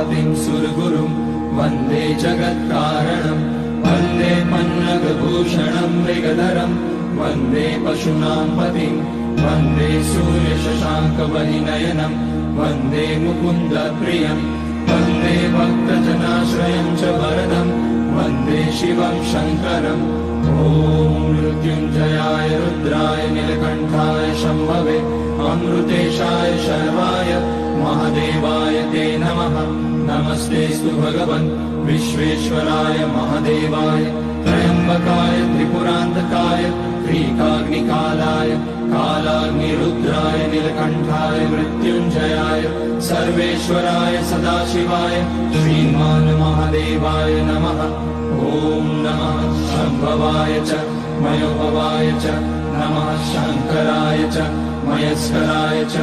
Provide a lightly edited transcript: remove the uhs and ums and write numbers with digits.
पतिं सुरगुरुं वन्दे जगत्कारणं वन्दे पन्नगभूषणं मृगधरं वन्दे पशूनां पतिं वन्दे सूर्यशशाङ्कवलिनयनं वन्दे मुकुन्दप्रियं वन्दे भक्तजनाश्रयं च वरदं वन्दे शिवं शङ्करम् ॐ मृत्युञ्जयाय रुद्राय नीलकण्ठाय शम्भवे अमृतेशाय शर्वाय महादेवाय ते नमः। नमस्तेऽस्तु भगवन् विश्वेश्वराय महादेवाय त्र्यम्बकाय त्रिपुरान्तकाय त्रिकाग्निकालाय कालाग्निरुद्राय नीलकण्ठाय मृत्युञ्जयाय सर्वेश्वराय सदाशिवाय श्रीमान् महादेवाय नमः। ॐ नमः शम्भवाय च मयोभवाय च नमः शङ्कराय च मयस्कराय च